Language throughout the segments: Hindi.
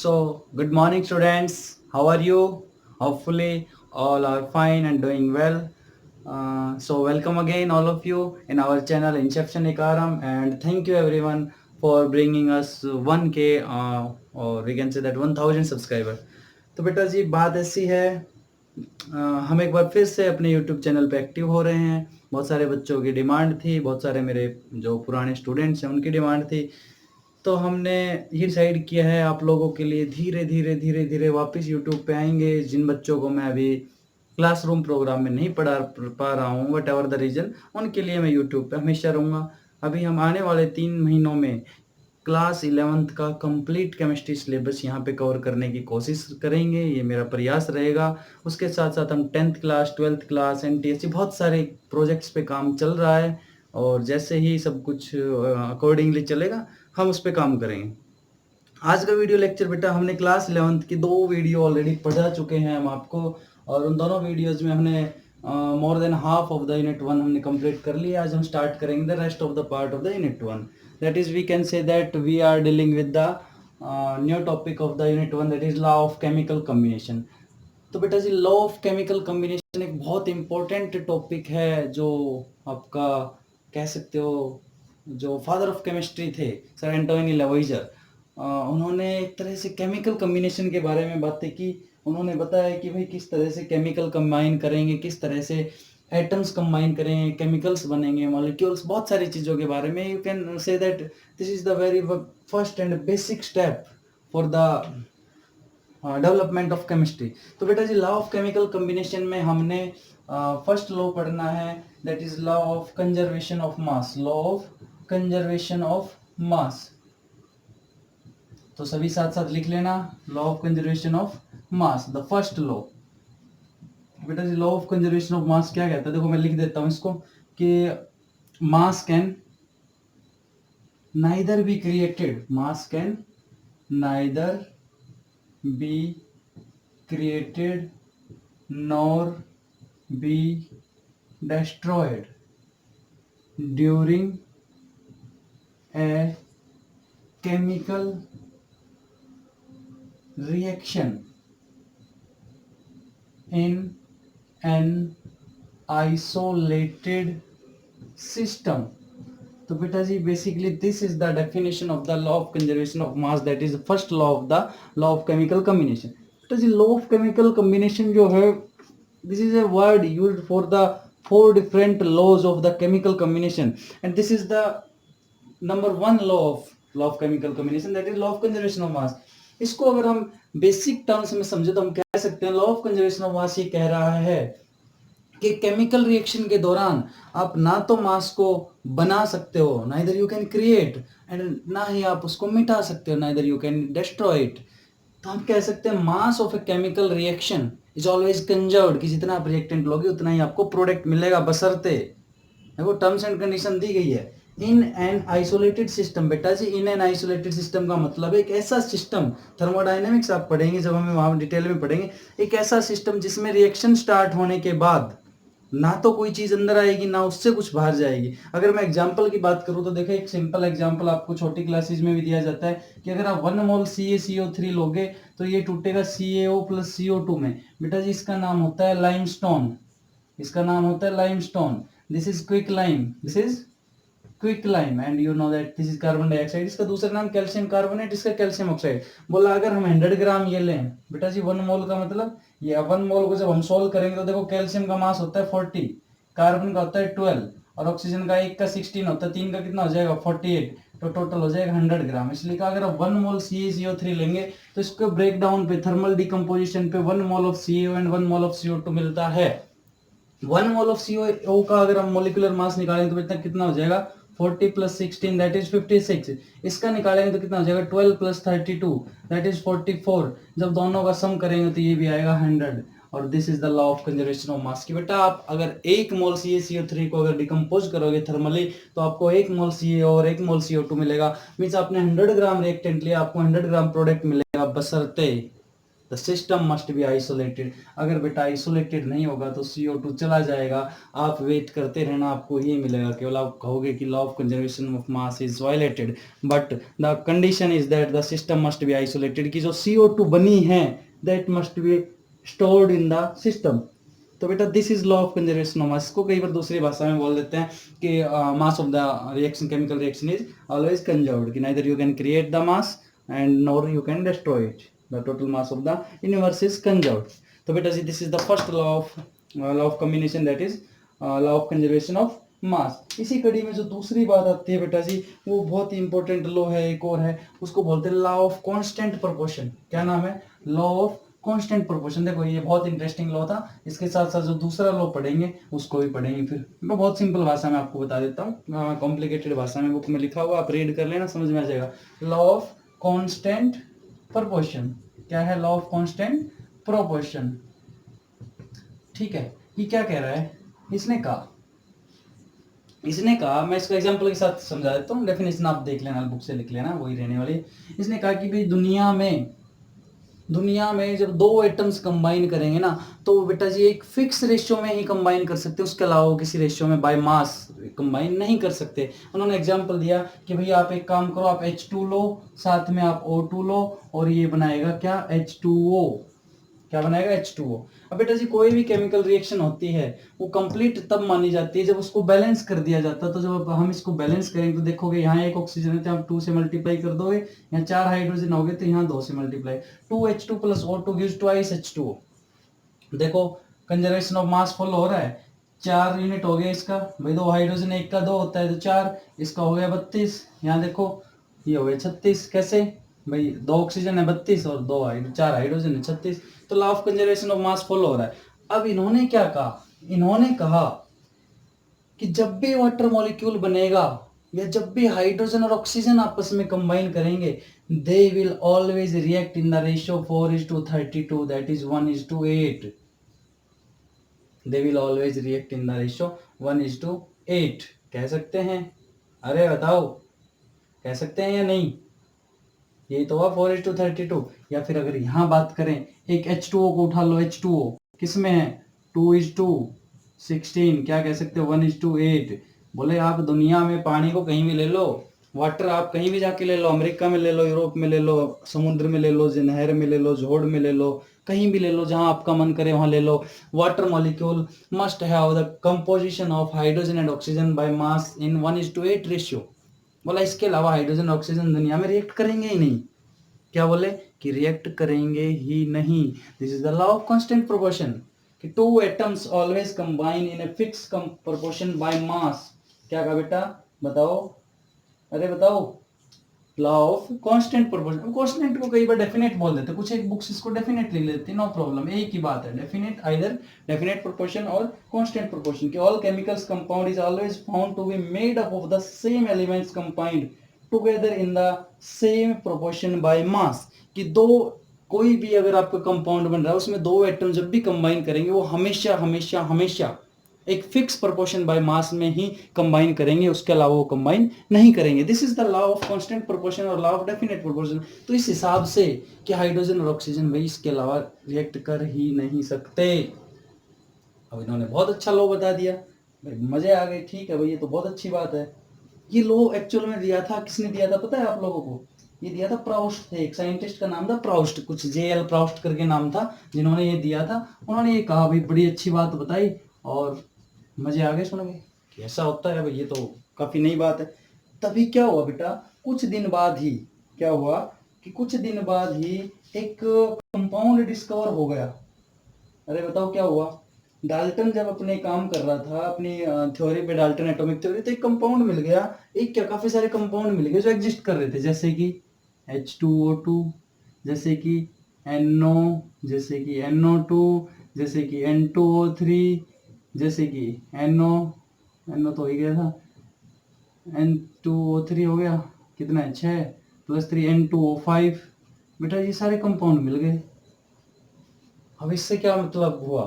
So, good morning, students. How are you? Hopefully, all are fine and doing well. Welcome again, all of you, in our channel Inception Ikaram, and thank you everyone for bringing us 1K, or we can say that 1000 subscriber. तो बेटा जी बात ऐसी है, हम एक बार फिर से अपने YouTube चैनल पे एक्टिव हो रहे हैं। बहुत सारे बच्चों की डिमांड थी, बहुत सारे मेरे जो पुराने स्टूडेंट्स हैं उनकी डिमांड थी। तो हमने ये डिसाइड किया है आप लोगों के लिए धीरे-धीरे वापस यूट्यूब पे आएँगे। जिन बच्चों को मैं अभी क्लासरूम प्रोग्राम में नहीं पढ़ा पा रहा हूँ, व्हाटएवर द रीज़न, उनके लिए मैं यूट्यूब पे हमेशा रहूँगा। अभी हम आने वाले 3 महीनों में क्लास 11th का कंप्लीट केमिस्ट्री सिलेबस यहाँ पे कवर करने की कोशिश करेंगे, ये मेरा प्रयास रहेगा। उसके साथ-साथ हम 10th class, 12th class, NTSC बहुत सारे प्रोजेक्ट्स पे काम चल रहा है और जैसे ही सब कुछ अकॉर्डिंगली चलेगा, हम उस पे काम करेंगे। आज का वीडियो लेक्चर बेटा हमने क्लास 11th की 2 वीडियो ऑलरेडी पढ़ा चुके हैं हम आपको, और उन दोनों वीडियोज़ में हमने more than half of the unit 1 हमने कंप्लीट कर लिया। आज हम स्टार्ट करेंगे the rest of the part of the unit 1। That is we can say that we are dealing with the new topic of the unit 1, that is law of chemical combination. तो बेटा जी लॉ ऑफ केमिकल कॉम्बिनेशन एक बहुत इंपॉर्टेंट टॉपिक है, जो आपका कह सकते हो जो फादर ऑफ केमिस्ट्री थे सर एंटोनी लेवोइजर, उन्होंने एक तरह से केमिकल कॉम्बिनेशन के बारे में बातें की। उन्होंने बताया कि भाई किस तरह से केमिकल कंबाइन करेंगे, किस तरह से एटम्स कंबाइन करेंगे, केमिकल्स बनेंगे, मॉलिक्यूल्स, बहुत सारी चीज़ों के बारे में। You can say that this is the very first and basic step for the development of chemistry. तो बेटा जी लॉ ऑफ केमिकल कॉम्बिनेशन में हमने फर्स्ट लॉ पढ़ना है, that is law of conservation of mass. Law of conservation of मास, तो सभी साथ साथ लिख लेना, law of conservation of mass, the first law. बेटा जी law of conservation of mass क्या कहता है, देखो मैं लिख देता हूं इसको कि मास can neither be created, mass can neither be created nor be destroyed during a chemical reaction in an isolated system। तो बेटा जी basically this is the definition of the law of conservation of mass, that is first law of the law of chemical combination. बेटा जी लॉ ऑफ केमिकल कॉम्बिनेशन जो है, this is a word used for the 4 different laws of the chemical combination, and this is the number 1 law of chemical combination, that is law of conservation of mass. इसको अगर हम बेसिक टर्म्स में समझे तो हम कह सकते हैं लॉ ऑफ कंजर्वेशन ऑफ मास ये कह रहा है कि केमिकल रिएक्शन के दौरान आप ना तो मास को बना सकते हो, neither you can create, and ना ही आप उसको मिटा सकते हो, neither you can destroy it. तो हम कह सकते हैं mass of a chemical reaction is always conserved, कि जितना आप रिएक्टेंट लोगे उतना ही आपको प्रोडक्ट मिलेगा, बशर्ते देखो टर्म्स एंड कंडीशन दी गई है। इन एन आइसोलेटेड सिस्टम, बेटा जी इन एन आइसोलेटेड सिस्टम का मतलब एक ऐसा सिस्टम, थर्मोडायनेमिक्स आप पढ़ेंगे जब हमें वहां डिटेल में पढ़ेंगे, एक ऐसा सिस्टम जिसमें रिएक्शन स्टार्ट होने के बाद ना तो कोई चीज अंदर आएगी ना उससे कुछ बाहर जाएगी। अगर मैं एग्जांपल की बात करूं तो देखो एक सिंपल एग्जांपल आपको छोटी क्लासेज में भी दिया जाता है कि अगर आप 1 मोल CaCO3 लोगे तो ये टूटेगा CaO प्लस CO2 में। बेटा जी इसका नाम होता है लाइमस्टोन, इसका नाम होता है limestone. This is quick lime, this is quick lime, and you know that this is carbon dioxide. इसका दूसरा नाम कैल्शियम कार्बोनेट, इसका कैल्शियम ऑक्साइड। बोला अगर हम 100 ग्राम ये लें, बेटा जी 1 मोल का मतलब ये 1 मोल को जब हम सोल्व करेंगे तो देखो कैल्शियम का मास होता है 40, कार्बन का होता है 12, और ऑक्सीजन का 1 का 16 होता है, 3 का कितना हो जाएगा 48, तो टोटल हो जाएगा 100 ग्राम। इसलिए कहा अगर आप 1 मोल CaCO3 लेंगे तो इसको ब्रेक डाउन पे थर्मल डिकम्पोजिशन पे 1 mole of CO and 1 mole of CO2 मिलता है। 1 मोल ऑफ CO का अगर हम मोलिकुलर मास निकालेंगे तो बेटा कितना हो जाएगा 40 प्लस 16 दैट इज 56। इसका निकालेंगे तो कितना हो जाएगा 12 प्लस 32 दैट इज 44। जब दोनों का सम करेंगे तो ये भी आएगा 100, और this is the law of conservation of मास। की बेटा आप अगर 1 मोल CaCO3 को अगर डिकम्पोज करोगे थर्मली तो आपको 1 मोल CO और 1 मोल CO2 मिलेगा। मीन्स आपने 100 ग्राम रिएक्टेंट लिया, आपको 100 ग्राम प्रोडक्ट मिलेगा, बशर्ते the system must be isolated. अगर बेटा आइसोलेटेड नहीं होगा तो CO2 चला जाएगा, आप वेट करते रहना, आपको ये मिलेगा, केवल आप कहोगे कि law of conservation of mass is violated, but the condition is that the system must be isolated, कि जो CO2 बनी है that must be stored in the system. तो बेटा this is law of conservation of mass. इसको कई बार दूसरी भाषा में बोल देते हैं कि mass of the reaction, chemical reaction is always conserved, कि neither you can create the mass and nor you can destroy it, the total mass of the universe is conserved. तो बेटा जी this is the first law of combination, that is law of conservation of mass. इसी कड़ी में जो दूसरी बात आती है बेटा जी, वो बहुत ही इंपॉर्टेंट लॉ है, एक और है, उसको बोलते हैं लॉ ऑफ कांस्टेंट प्रोपोर्शन। क्या नाम है? Law of constant proportion. देखो ये बहुत इंटरेस्टिंग लॉ था, इसके साथ साथ जो दूसरा लॉ पढ़ेंगे उसको भी पढ़ेंगे। फिर मैं बहुत सिंपल भाषा में आपको बता देता हूँ, कॉम्प्लिकेटेड भाषा में बुक में लिखा हुआ, आप रीड कर लेना, समझ में आ जाएगा। Law of constant proportion. क्या है? Law of constant proportion. ठीक है, ये क्या कह रहा है? इसने कहा, मैं इसको एग्जांपल के साथ समझा देता हूँ, डेफिनेशन आप देख लेना, बुक से लिख लेना, वही रहने वाली। इसने कहा कि भाई दुनिया में जब दो एटम्स कंबाइन करेंगे ना, तो बेटा जी एक फिक्स रेशियो में ही कंबाइन कर सकते हैं, उसके अलावा वो किसी रेशियो में बाय मास कंबाइन नहीं कर सकते। उन्होंने एग्जांपल दिया कि भैया आप एक काम करो, आप H2 लो, साथ में आप O2 लो, और ये बनाएगा क्या? H2O। क्या बनाएगा? H2O। अब बेटा जी कोई भी केमिकल रिएक्शन होती है वो कंप्लीट तब मानी जाती है जब उसको बैलेंस कर दिया जाता है। तो जब हम इसको बैलेंस करेंगे तो देखोगे यहाँ एक ऑक्सीजन है तो आप 2 से मल्टीप्लाई कर दोगे, यहाँ 4 हाइड्रोजन हो गए तो यहाँ 2 से multiply, 2H2 plus O2 gives twice H2O। देखो कंजर्वेशन ऑफ मास फॉलो हो रहा है। 4 यूनिट हो गया इसका, भाई 2 हाइड्रोजन, एक का 2 होता है तो 4, इसका हो गया 32। यहाँ देखो ये हो गया 36। कैसे भाई? 2 ऑक्सीजन है 32 और 4 हाइड्रोजन है 36। तो law of conservation of mass follow हो रहा है। अब इन्होंने क्या कहा? इन्होंने कहा कि जब भी वाटर मॉलिक्यूल बनेगा या जब भी हाइड्रोजन और ऑक्सीजन आपस में कंबाइन करेंगे, they will always react in the ratio 4:32, that is 1:8। They will always react in the ratio 1:8। कह सकते हैं? अरे बताओ, कह सकते हैं या नहीं? ये तो हुआ 4:32। या फिर अगर यहां बात करें, एक H2O को उठा लो, H2O किस में है? 2:16। क्या कह सकते हो? 1:8। बोले आप दुनिया में पानी को कहीं भी ले लो, वाटर आप कहीं भी जाके ले लो, अमेरिका में ले लो, यूरोप में ले लो, समुद्र में ले लो, नहर में ले लो, जोड़ में ले लो, कहीं भी ले लो, जहां आपका मन करे वहां ले लो। Water molecule must have the composition of hydrogen and oxygen by mass in 1:8 ratio. बोला इसके अलावा हाइड्रोजन ऑक्सीजन दुनिया में रिएक्ट करेंगे ही नहीं। क्या बोले? कि रिएक्ट करेंगे ही नहीं। This is the law of constant proportion, कि 2 atoms always combine in a fix proportion by मास। क्या कहा बेटा? बताओ, अरे बताओ। Law of constant proportion. Constant को कई बार डेफिनेट बोल देते, कुछ एक बुक्स इसको डेफिनेट लिख लेती है, नो प्रॉब्लम, एक ही बात है, डेफिनेट, आइदर डेफिनेट प्रोपोर्शन और कांस्टेंट प्रोपोर्शन। कि all chemicals compound is always found to be made up of the same elements combined together in the same proportion by mass. कि दो, कोई भी अगर आपका कंपाउंड बन रहा है उसमें 2 एटम जब भी कंबाइन करेंगे वो हमेशा हमेशा हमेशा एक फिक्स प्रोपोर्शन बाय मास में ही कंबाइन करेंगे, उसके अलावा वो कंबाइन नहीं करेंगे। This is the law of constant proportion और लॉ ऑफ डेफिनेट प्रोपोर्शन। तो इस हिसाब से कि हाइड्रोजन और ऑक्सीजन भाई इसके अलावा रिएक्ट कर ही नहीं सकते। अब इन्होंने बहुत अच्छा लॉ बता दिया, भाई मजे आ गए। ठीक है भाई, ये तो बहुत अच्छी बात है। ये लॉ एक्चुअल में दिया था, किसने दिया था पता है आप लोगों को? ये दिया था प्राउस्ट थे, एक साइंटिस्ट का नाम था प्राउस्ट, कुछ JL प्राउस्ट करके नाम था, जिन्होंने ये दिया था। उन्होंने ये कहा, भाई बड़ी अच्छी बात बताई और मजे आ गए सुन के कि ऐसा होता है भाई, ये तो काफी नई बात है। तभी क्या हुआ बेटा, कुछ दिन बाद ही क्या हुआ कि कुछ दिन बाद ही एक कंपाउंड डिस्कवर हो गया। अरे बताओ क्या हुआ? डाल्टन जब अपने काम कर रहा था, अपनी थ्योरी पे, डाल्टन एटॉमिक थ्योरी, तो एक कंपाउंड मिल गया। एक क्या, काफी सारे कंपाउंड मिल गए जो एग्जिस्ट कर रहे थे, जैसे कि H2O2, जैसे कि NO, जैसे कि NO2, जैसे कि N2O3, जैसे कि NO तो हो ही गया था, N2O3 हो गया, कितना है 6 + 3 N2O5। बेटा ये सारे कंपाउंड मिल गए। अब इससे क्या मतलब हुआ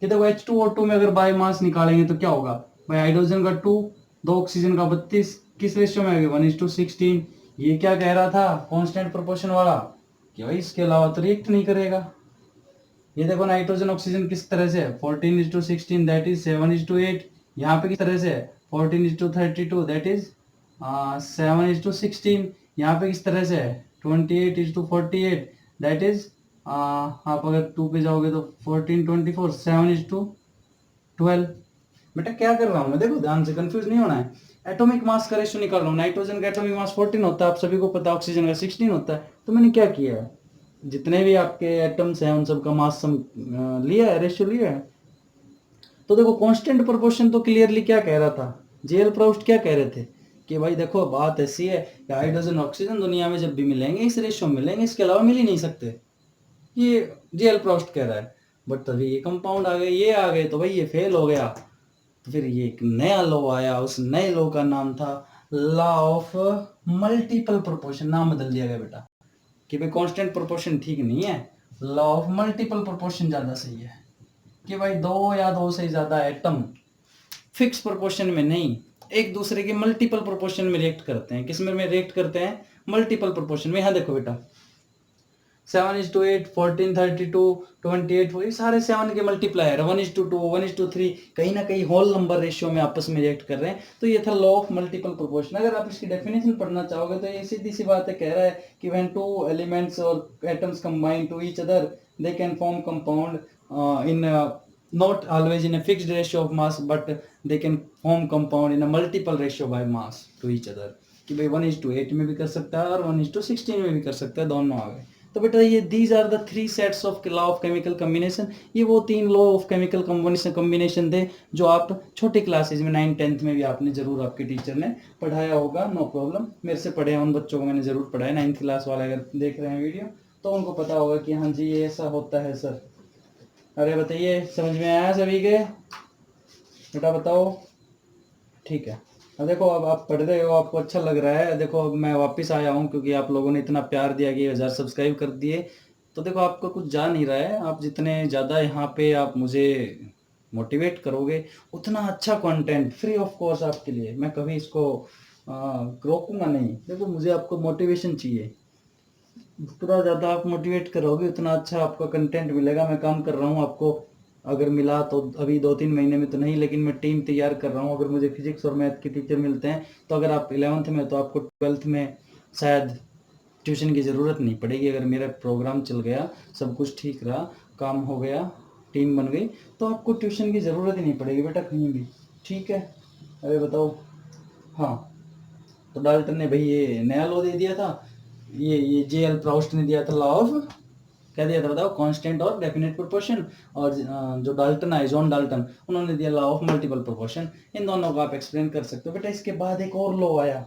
कि देखो H2O2 में अगर बाय मास निकालेंगे तो क्या होगा भाई? हाइड्रोजन का 2, 2 ऑक्सीजन का 32, किस रेशियो में आ गया? 1:16। ये क्या कह रहा था कांस्टेंट प्रोपोर्शन वाला? कि भाई इसके अलावा तो रिएक्ट नहीं करेगा। ये देखो नाइट्रोजन ऑक्सीजन किस तरह से है, 14:16 दैट इज 7:8। यहाँ पे किस तरह से है, 14:32 दैट इज 7:16। यहाँ पे किस तरह से है, 28:48 दैट इज आप अगर 2 पे जाओगे तो 14:24, 7:12। बेटा क्या कर रहा हूँ मैं, देखो ध्यान से, कंफ्यूज नहीं होना है। एटॉमिक मास का रेशियो निकाल रहा हूँ, नाइट्रोजन का एटॉमिक मास 14 होता है, आप सभी को पता है, ऑक्सीजन का 16 होता है। तो मैंने क्या किया है, जितने भी आपके एटम्स हैं उन सब का मास सम लिया है, रेशियो लिया है। तो देखो कांस्टेंट प्रोपोर्शन तो क्लियरली क्या कह रहा था, जेएल प्राउस्ट क्या कह रहे थे कि भाई देखो बात ऐसी है कि हाइड्रोजन ऑक्सीजन दुनिया में जब भी मिलेंगे इस रेशियो में मिलेंगे, इसके अलावा मिल ही नहीं सकते, ये जेएल प्राउस्ट कह रहा है। बट तभी ये कंपाउंड आ गए, ये आ गए, तो भाई ये फेल हो गया। तो फिर ये एक नया लॉ आया, उस नए लॉ का नाम था लॉ ऑफ मल्टीपल प्रोपोर्शन। नाम बदल दिया गया बेटा कि भाई कांस्टेंट प्रोपोर्शन ठीक नहीं है, लॉ ऑफ मल्टीपल प्रोपोर्शन ज्यादा सही है, कि भाई दो या दो से ज्यादा एटम फिक्स प्रोपोर्शन में नहीं, एक दूसरे के मल्टीपल प्रोपोर्शन में रिएक्ट करते हैं। किस में रिएक्ट करते हैं, मल्टीपल प्रोपोर्शन में। यहाँ देखो बेटा 7:8, 14:32, 28, ये सारे 7 के मल्टीप्लायर, 1:2, 1:3, कहीं ना कहीं होल नंबर रेशियो में आपस में रिएक्ट कर रहे हैं। तो ये था लॉ ऑफ मल्टीपल प्रोपोर्शन। अगर आप इसकी डेफिनेशन पढ़ना चाहोगे तो ये सीधी सी बात है, कह रहा है कि व्हेन टू एलिमेंट्स और atoms combine to each other they can form compound in not always in a fixed ratio of mass but they can form compound in a multiple ratio by mass to each other, कि भाई 1:8 में भी कर सकता है और 1:16 में भी कर सकता है, दोनों आ गए। तो बेटा ये these are the 3 sets of law of chemical combination, ये वो 3 लॉ ऑफ केमिकल कम्बिनेशन थे जो आप छोटे क्लासेज में 9th-10th में भी आपने जरूर, आपके टीचर ने पढ़ाया होगा, नो प्रॉब्लम। मेरे से पढ़े हैं उन बच्चों को मैंने जरूर पढ़ाया, 9th क्लास वाले अगर देख रहे हैं वीडियो तो उनको पता होगा कि हाँ जी ये ऐसा होता है सर। अरे बताइए समझ में आया सभी के, बेटा बताओ, ठीक है। अब देखो अब आप पढ़ रहे हो, आपको अच्छा लग रहा है। देखो अब मैं वापस आया हूँ क्योंकि आप लोगों ने इतना प्यार दिया कि 1000 सब्सक्राइब कर दिए। तो देखो आपको कुछ जा नहीं रहा है, आप जितने ज़्यादा यहाँ पे आप मुझे मोटिवेट करोगे उतना अच्छा कंटेंट फ्री ऑफ कॉस्ट आपके लिए, मैं कभी इसको रोकूंगा नहीं। देखो मुझे आपको मोटिवेशन चाहिए, जितना ज़्यादा आप मोटिवेट करोगे उतना अच्छा आपका कंटेंट मिलेगा। मैं काम कर रहा हूँ, आपको अगर मिला तो अभी 2-3 महीने में तो नहीं, लेकिन मैं टीम तैयार कर रहा हूँ। अगर मुझे फिजिक्स और मैथ के टीचर मिलते हैं तो अगर आप 11th में तो आपको 12th में शायद ट्यूशन की ज़रूरत नहीं पड़ेगी। अगर मेरा प्रोग्राम चल गया, सब कुछ ठीक रहा, काम हो गया, टीम बन गई, तो आपको ट्यूशन की ज़रूरत ही नहीं पड़ेगी बेटा कहीं भी, ठीक है। अरे बताओ, हाँ तो डाल्टन ने भाई ये नया लॉ दे दिया था, ये जेएल प्राउस्ट ने दिया था लॉ ऑफ, क्या दिया था बताओ, कांस्टेंट और डेफिनेट प्रोपोर्शन। और जो डाल्टन है, जॉन डाल्टन, उन्होंने दिया लॉ ऑफ मल्टीपल प्रोपोर्शन। इन दोनों को आप एक्सप्लेन कर सकते हो बेटा। इसके बाद एक और लॉ आया,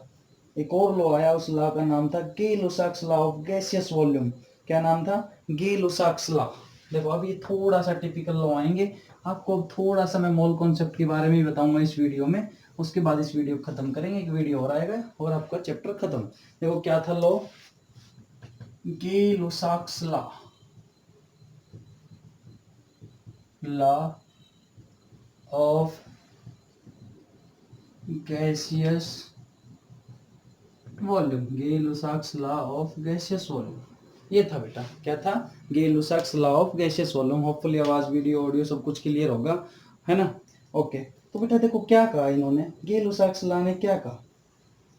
एक और लॉ आया, उस लॉ का नाम था Gay-Lussac's law of gaseous volume. क्या नाम था, गे-लुसाक्स लॉ। देखो अब ये थोड़ा सा टिपिकल लॉ आएंगे, आपको थोड़ा सा मैं मोल कॉन्सेप्ट के बारे में ही बताऊंगा इस वीडियो में, उसके बाद इस वीडियो खत्म करेंगे, एक वीडियो और आएगा और आपका चैप्टर खत्म। देखो क्या था law, Gay-Lussac's law, law of gaseous volume, Gay-Lussac's law of gaseous volume, ये था बेटा। क्या था, Gay-Lussac's law of gaseous volume. Hopefully आवाज, वीडियो, ऑडियो सब कुछ क्लियर होगा, है ना। ओके, तो बेटा देखो क्या कहा इन्होंने, गे-लुसाक्स लॉ ने क्या कहा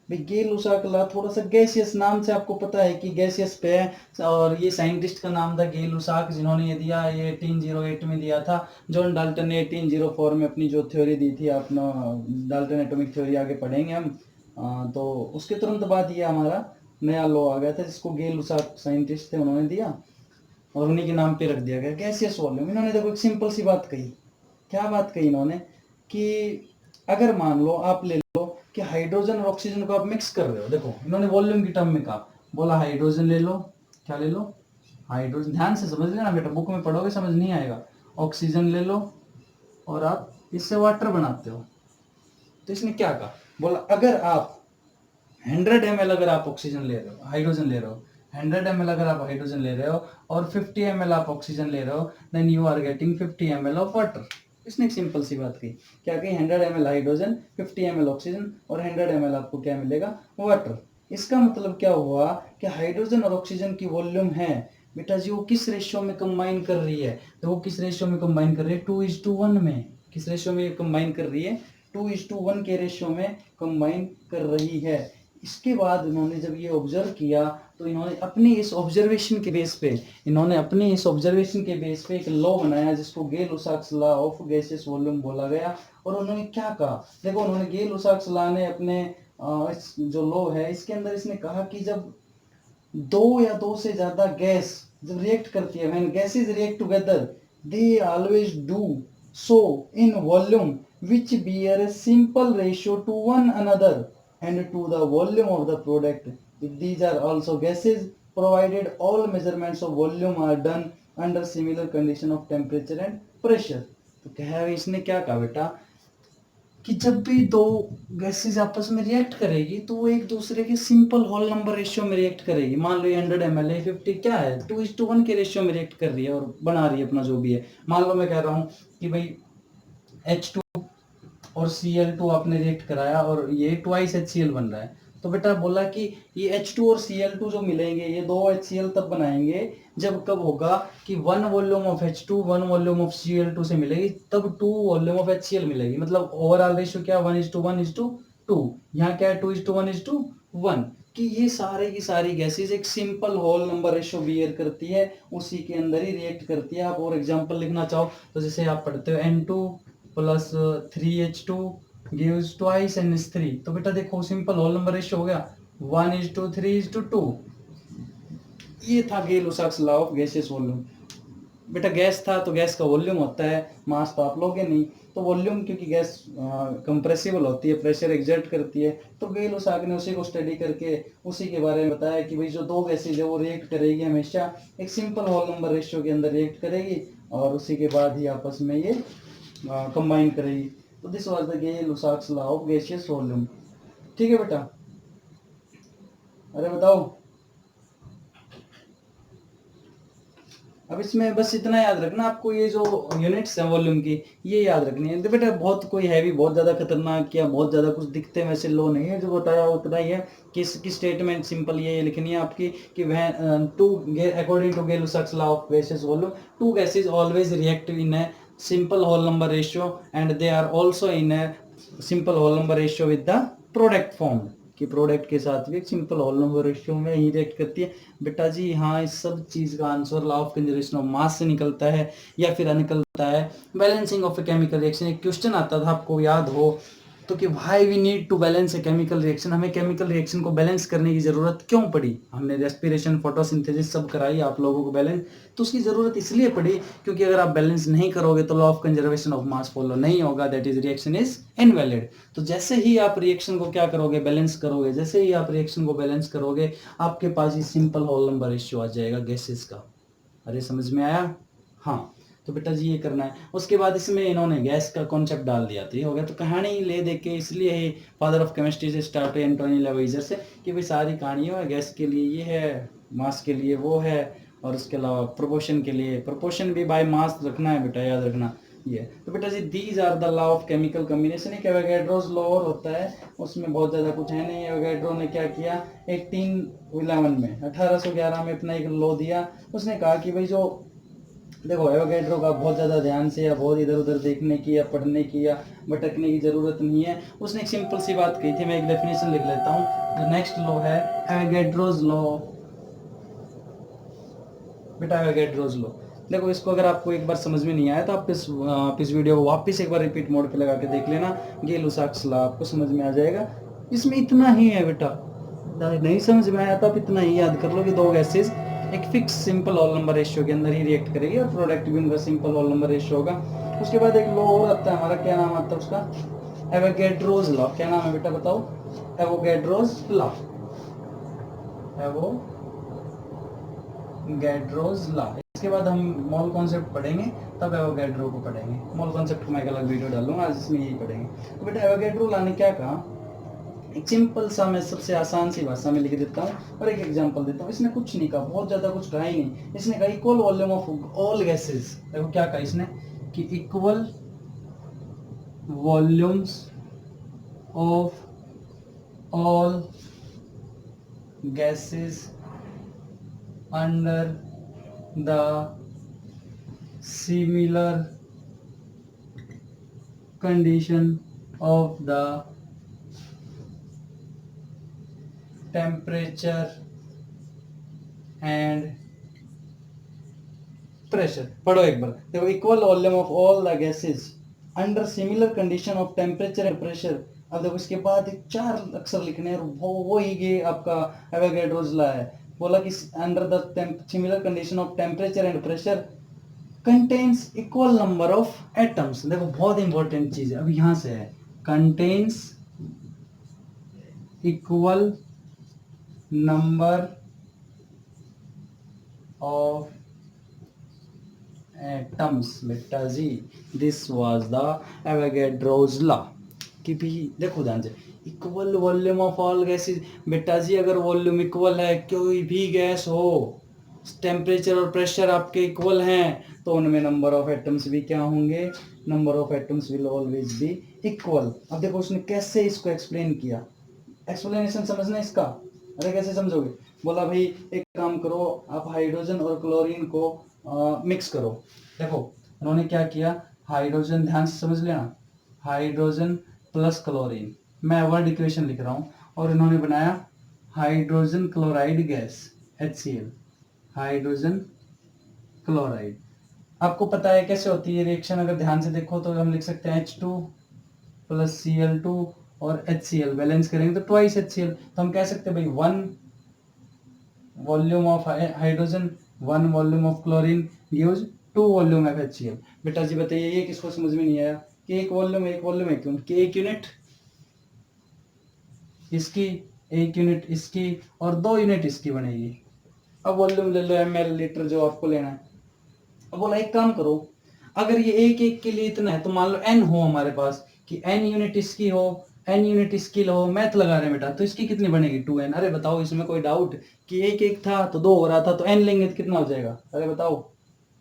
भाई, गे-लुसाक लॉ थोड़ा सा गैसियस, नाम से आपको पता है कि गैसियस पे है। और ये साइंटिस्ट का नाम था गे-लुसाक, जिन्होंने ये दिया, ये 1808 में दिया था। जॉन डाल्टन ने 1804 में अपनी जो थ्योरी दी थी, अपना डाल्टन एटॉमिक थ्योरी आगे पढ़ेंगे हम। तो उसके तुरंत बाद ये हमारा नया लॉ आ गया था, जिसको गे-लुसाक साइंटिस्ट थे उन्होंने दिया और उन्हीं के नाम पे रख दिया गया गैसियस वॉल्यूम। इन्होंने देखो एक सिंपल सी बात कही, क्या बात कही इन्होंने, कि अगर मान लो आप ले लो कि हाइड्रोजन और ऑक्सीजन को आप मिक्स कर रहे हो। देखो इन्होंने वॉल्यूम की टर्म में कहा, बोला हाइड्रोजन ले लो, क्या ले लो, हाइड्रोजन, ध्यान से समझ लेना बेटा, बुक में पढ़ोगे समझ नहीं आएगा। ऑक्सीजन ले लो और आप इससे वाटर बनाते हो। तो इसने क्या कहा, बोला अगर आप 100 ml अगर आप ऑक्सीजन ले रहे हो, हाइड्रोजन ले रहे हो, 100 ml अगर आप हाइड्रोजन ले रहे हो और 50 ml आप ऑक्सीजन ले रहे हो, then you are getting 50 ml of water. इसने एक सिंपल सी बात कही, क्या कही, 100 ml हाइड्रोजन, 50 ml ऑक्सीजन और 100 ml आपको क्या मिलेगा, वाटर। इसका मतलब क्या हुआ कि हाइड्रोजन और ऑक्सीजन की वॉल्यूम है बेटा जी वो किस रेशियो में कंबाइन कर रही है, तो वो किस रेशियो में कंबाइन कर रही है, 2:1 में। किस रेशियो में कंबाइन कर रही है, 2:1 के रेशियो में कंबाइन कर रही है। इसके बाद इन्होंने जब ये ऑब्जर्व किया तो इन्होंने अपनी इस ऑब्जर्वेशन के बेस पे एक लॉ बनाया जिसको गेल-लुसाक्स लॉ ऑफ गैसियस वॉल्यूम बोला गया। और उन्होंने क्या कहा, देखो उन्होंने गेल-लुसाक्स लॉ ने अपने इस जो लॉ है इसके अंदर इसने कहा कि जब दो या दो से ज्यादा गैस जब रिएक्ट करती है, when gases react together they always do so in volume which bear a simple ratio to one another and to the volume of the product. If these are also gases, provided all measurements of volume are done under similar condition of temperature and pressure. तो क्या है इसने क्या कहा बेटा कि जब भी दो गैसेस आपस में रिएक्ट करेगी तो वो एक दूसरे के सिंपल होल नंबर रेशियो में रिएक्ट करेगी। मान लो ये 100 ml है, 50 क्या है, 2:1 के रेशियो में रिएक्ट कर रही है और बना रही है अपना जो भी है। मान लो मैं कह रहा हूँ कि भाई H2 और Cl2 आपने रिएक्ट कराया और ये ट्वाइस HCl बन रहा है, तो बेटा बोला कि ये H2 और Cl2 जो मिलेंगे ये दो HCl तब बनाएंगे जब कब होगा कि 1 volume of H2 1 volume of Cl2 से मिलेगी तब 2 वॉल्यूम ऑफ HCl मिलेगी। मतलब ओवरऑल रेशियो क्या 1:1:2, यहाँ क्या है 2:1:1 कि ये सारे की सारी गैसेस एक simple whole number ratio bear करती है, उसी के अंदर ही रिएक्ट करती है। आप और एग्जांपल लिखना चाहो तो जैसे आप पढ़ते हो N2 plus 3H2 gives twice NH3, तो बेटा देखो सिंपल होल नंबर रेशियो हो गया 1:3:2। ये था गेल-लुसाक्स लॉ ऑफ गैसियस वॉल्यूम। बेटा गैस था तो गैस का वॉल्यूम होता है, मास तो आप लोगे नहीं, तो वॉल्यूम क्योंकि गैस कंप्रेसिबल होती है, प्रेशर एग्जर्ट करती है, तो गेल-लुसाक ने उसी को स्टडी करके उसी के बारे में बताया कि भाई जो दो गैसेज है वो रिएक्ट करेगी हमेशा एक सिंपल होल नंबर रेशियो के अंदर रिएक्ट करेगी और उसी के बाद ही आपस में ये कंबाइन करेगी। तो this was the Gay-Lussac's law of gaseous volume. ठीक है बेटा, अरे बताओ। अब इसमें बस इतना याद रखना आपको, ये जो यूनिट्स हैं वॉल्यूम की ये याद रखनी है। तो बेटा बहुत कोई हैवी बहुत ज़्यादा खतरनाक या बहुत ज़्यादा कुछ दिखते हैं वैसे लो नहीं है, जो बताया उतना ही है कि इसकी स्टेटमेंट सिंपल ये लिखनी है आपकी कि वह to according to Gay-Lussac's law of gases volume two gases always react in a simple whole number ratio and they are also in a simple whole number ratio with the product form, कि प्रोडक्ट के साथ भी एक सिंपल होल नंबर रेशियो में ही रिएक्ट करती है। बेटा जी हाँ, इस सब चीज़ का answer law of conservation of mass से निकलता है या फिर निकलता है balancing of a chemical reaction. एक क्वेश्चन आता था आपको याद हो तो कि why we need to balance a chemical reaction, हमें केमिकल रिएक्शन को बैलेंस करने की ज़रूरत क्यों पड़ी। हमने रेस्पिरेशन फोटोसिंथेसिस सब कराई आप लोगों को बैलेंस, तो उसकी ज़रूरत इसलिए पड़ी क्योंकि अगर आप बैलेंस नहीं करोगे तो law of conservation of mass follow नहीं होगा, that is reaction is invalid. तो जैसे ही आप रिएक्शन को क्या करोगे, बैलेंस करोगे, जैसे ही आप रिएक्शन को बैलेंस करोगे आपके पास ही सिंपल होल नंबर रेशियो आ जाएगा गैसेस का। अरे समझ में आया? हाँ, तो बेटा जी ये करना है। उसके बाद इसमें इन्होंने गैस का कॉन्सेप्ट डाल दिया था, ये हो गया। तो कहानी ले दे के इसलिए ही फादर ऑफ केमिस्ट्री से स्टार्ट हुई एंटोनी लेवइजर से कि भाई सारी कहानियों है, गैस के लिए ये है, मास के लिए वो है, और उसके अलावा प्रोपोर्शन के लिए प्रोपोर्शन भी बाय मास रखना है बेटा, याद रखना ये। तो बेटा जी these are the law of chemical combination. एक एवोगैड्रोस लॉ और होता है, उसमें बहुत ज़्यादा कुछ है नहीं। एवोगैड्रो ने क्या किया 1811 में 1811 में अपना एक लॉ दिया। उसने कहा कि भाई जो देखो एवोगैड्रो का बहुत ज़्यादा ध्यान से या बहुत इधर उधर देखने की या पढ़ने की या भटकने की ज़रूरत नहीं है। उसने एक सिंपल सी बात कही थी, मैं एक डेफिनेशन लिख लेता हूँ। जो नेक्स्ट लॉ है एवोगैड्रोस लॉ। बेटा एवोगैड्रोस लॉ देखो, इसको अगर आपको एक बार समझ में नहीं आया तो आप इस वीडियो को वापस एक बार रिपीट मोड पे लगा के देख लेना। गेल-लुसाक्स लॉ आपको समझ में आ जाएगा। इसमें इतना ही है बेटा, नहीं समझ में आया तो आप इतना ही याद कर लो कि दो गैसेज एक fix simple whole number ratio के अंदर ही रिएक्ट करेगी और प्रोडक्ट भी उनका सिंपल होल नंबर रेशियो होगा। उसके बाद एक लॉ और आता है हमारा, क्या नाम आता है उसका, एवोगैड्रोस लॉ। क्या नाम है बेटा बताओ? Avogadro's law. Avogadro's law. इसके बाद हम मोल कॉन्सेप्ट पढ़ेंगे, तब एवोगैड्रो को पढ़ेंगे। मोल कॉन्सेप्ट मैं एक अलग वीडियो डालूंगा, आज इसमें यही पढ़ेंगे। तो बेटा एवोगैड्रो लॉ ने क्या कहा, एक सिंपल सा मैं सबसे आसान सी भाषा में लिख देता हूँ और एक एग्जांपल देता हूँ। इसने कुछ नहीं कहा, बहुत ज़्यादा कुछ कहा ही नहीं। इसने कहा equal volume of all gases. देखो क्या कहा इसने कि equal volumes of all gases under the similar condition of the temperature and pressure. पढ़ो एक बार, देखो equal volume of all the gases under similar condition of temperature and pressure. अब देखो इसके बाद एक चार अक्षर लिखने हैं, वो ही ये आपका एवोगैड्रोस लॉ है। बोला कि under the similar condition of temperature and pressure contains equal number of atoms. देखो बहुत इंपॉर्टेंट चीज है, अब यहां से है contains equal number of atoms. बेटा जी this was the Avogadro's law कि भी देखो ध्यान से equal volume of all gases. बेटा जी अगर वॉल्यूम इक्वल है, कोई भी गैस हो, टेम्परेचर और प्रेशर आपके इक्वल हैं, तो उनमें नंबर ऑफ एटम्स भी क्या होंगे, number of atoms will always be equal. अब देखो उसने कैसे इसको एक्सप्लेन किया, एक्सप्लेनेशन समझना इसका। अरे कैसे समझोगे, बोला भाई एक काम करो, आप हाइड्रोजन और क्लोरीन को मिक्स करो। देखो उन्होंने क्या किया, हाइड्रोजन, ध्यान से समझ लेना, हाइड्रोजन प्लस क्लोरीन, मैं वर्ड इक्वेशन लिख रहा हूँ, और इन्होंने बनाया hydrogen chloride gas HCl, hydrogen chloride. आपको पता है कैसे होती है रिएक्शन, अगर ध्यान से देखो तो हम लिख सकते हैं H2 प्लस Cl2 और HCl, बैलेंस करेंगे तो ट्वाइस HCl। तो हम कह सकते हैं भाई 1 volume of hydrogen 1 volume of chlorine gives 2 volume of HCl। बेटा जी बताइए ये किसको समझ में नहीं आया कि एक वॉल्यूम है क्यों, कि एक यूनिट इसकी, एक यूनिट इसकी और 2 यूनिट इसकी बनेगी। अब वॉल्यूम ले लो ml, लीटर, जो आपको लेना है। अब बोला एक काम करो, अगर ये एक एक के लिए इतना है तो मान लो n हो हमारे पास, कि n यूनिट इसकी हो, n यूनिट इसकी हो, मैथ लगा रहे हैं बेटा, तो इसकी कितनी बनेगी 2n। अरे बताओ इसमें कोई डाउट कि एक एक था तो 2 हो रहा था, तो n लेंगे तो कितना हो जाएगा, अरे बताओ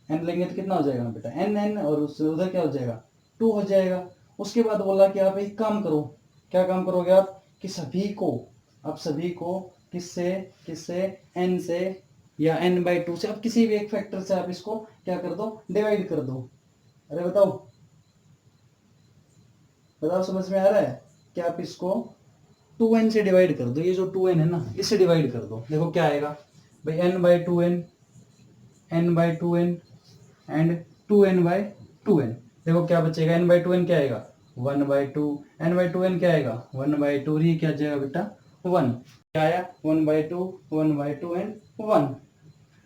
n लेंगे तो कितना हो जाएगा ना बेटा, n और उससे उधर क्या हो जाएगा 2 हो जाएगा। उसके बाद बोला कि आप एक काम करो, क्या काम करोगे आप, कि सभी को, आप सभी को किससे किससे n से या n/2 से, अब किसी भी एक फैक्टर से आप इसको क्या कर दो, डिवाइड कर दो। अरे बताओ बताओ समझ में आ रहा है कि आप इसको 2n से डिवाइड कर दो, ये जो 2n है ना इससे डिवाइड कर दो। देखो क्या आएगा भाई, n/2n एंड 2n/2n। देखो क्या बचेगा, n/2n क्या आएगा 1/2, n/2n क्या आएगा 1/2, ये क्या जाएगा बेटा 1, क्या आया 1/2 1/2 एंड 1।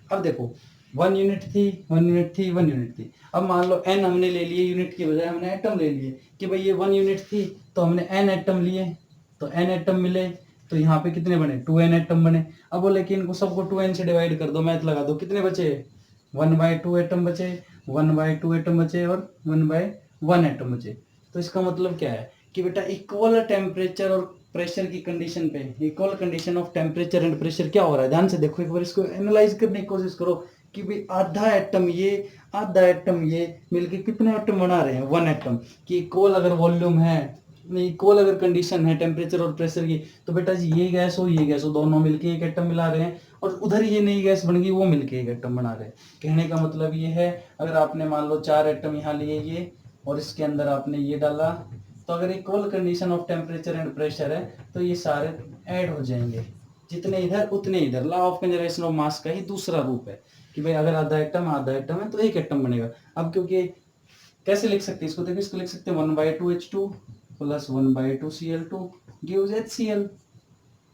अब देखो 1 यूनिट थी 1 यूनिट थी 1 यूनिट थी, अब मान लो n हमने ले लिए, यूनिट की बजाय हमने एटम ले लिए, कि भाई ये 1 यूनिट थी तो हमने n एटम लिए, तो n एटम मिले, तो यहाँ पे कितने बने 2n एटम बने। अब बोले कि इनको सबको 2n से डिवाइड कर दो, मैथ लगा दो, कितने बचे 1/2 एटम बचे, 1/2 एटम बचे और 1/1 एटम बचे। तो इसका मतलब क्या है कि बेटा इक्वल टेम्परेचर और प्रेशर की कंडीशन पे, equal condition of temperature and pressure क्या हो रहा है, ध्यान से देखो एक बार, इसको एनालाइज करने की कोशिश करो कि भाई आधा एटम ये आधा एटम ये मिलके कितने एटम बना रहे हैं 1 एटम। कि इक्वल अगर वॉल्यूम है, इक्वल अगर कंडीशन है टेम्परेचर और प्रेशर की, तो बेटा जी ये गैस हो ये गैस हो, दोनों मिलके एक एटम मिला रहे हैं, और उधर ये नई गैस बन गई वो मिलके एक एटम बना रहे हैं। कहने का मतलब ये है, अगर आपने मान लो 4 एटम यहाँ लिए ये, और इसके अंदर आपने ये डाला, तो अगर equal condition of temperature and pressure है तो ये सारे ऐड हो जाएंगे, जितने इधर उतने इधर। लॉ ऑफ कंजर्वेशन ऑफ मास का ही दूसरा रूप है कि भाई अगर आधा एटम है तो एक एटम बनेगा। अब क्योंकि कैसे लिख सकते हैं इसको, देखो इसको लिख सकते हैं 1/2 H2 plus 1/2 Cl2 gives HCl।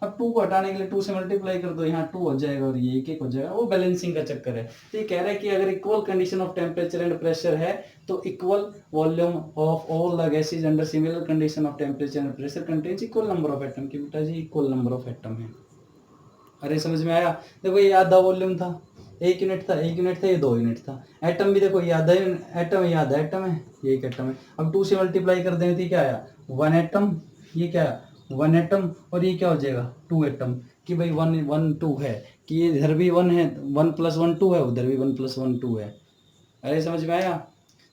अब 2 को हटाने के लिए 2 से मल्टीप्लाई कर दो, यहाँ 2 हो जाएगा और ये 1 हो जाएगा, वो बैलेंसिंग का चक्कर है। तो ये कह रहा है कि अगर equal condition of temperature and pressure है तो equal volume of all the gases under similar condition of temperature and pressure contains equal number of atom. की बेटा जी इक्वल नंबर ऑफ एटम है। अरे समझ में आया, देखो ये आधा वॉल्यूम था, 1 यूनिट था, 1 यूनिट था, ये 2 यूनिट था। एटम भी देखो ये आधा एटम है, ये आधा एटम है, ये एक एटम है। अब 2 से मल्टीप्लाई कर देंगे तो क्या आया 1 एटम, ये क्या है 1 एटम, और ये क्या हो जाएगा 2 एटम। कि भाई 1 1 2 है, कि ये इधर भी 1 है, 1 + 1 2 है, उधर भी 1 + 1 2 है। अरे समझ में आया।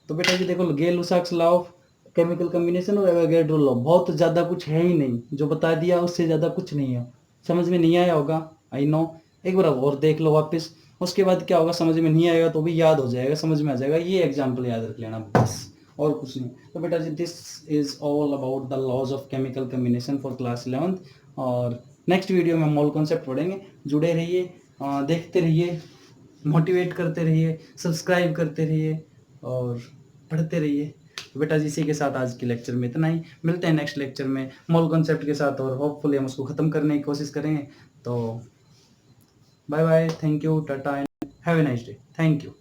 तो बेटा जी देखो गेल-लुसाक्स लॉ ऑफ केमिकल कॉम्बिनेशन और एवोगैड्रो लॉ, बहुत ज़्यादा कुछ है ही नहीं, जो बता दिया उससे ज़्यादा कुछ नहीं है। समझ में नहीं आया होगा, आई नो, एक बार और देख लो वापस, उसके बाद क्या होगा, समझ में नहीं आएगा तो भी याद हो जाएगा, समझ में आ जाएगा। ये एग्जाम्पल याद रख लेना बस, और कुछ नहीं। तो बेटा जी this is all about the laws of chemical combination for class 11th। और नेक्स्ट वीडियो में मोल कॉन्सेप्ट पढ़ेंगे। जुड़े रहिए, देखते रहिए, मोटिवेट करते रहिए, सब्सक्राइब करते रहिए और पढ़ते रहिए। तो बेटा जी इसी के साथ आज के लेक्चर में इतना ही। मिलते हैं नेक्स्ट लेक्चर में मोल कॉन्सेप्ट के साथ, और होपफुली हम उसको ख़त्म करने की कोशिश करेंगे। तो bye bye, thank you, tata and have a nice day. Thank you.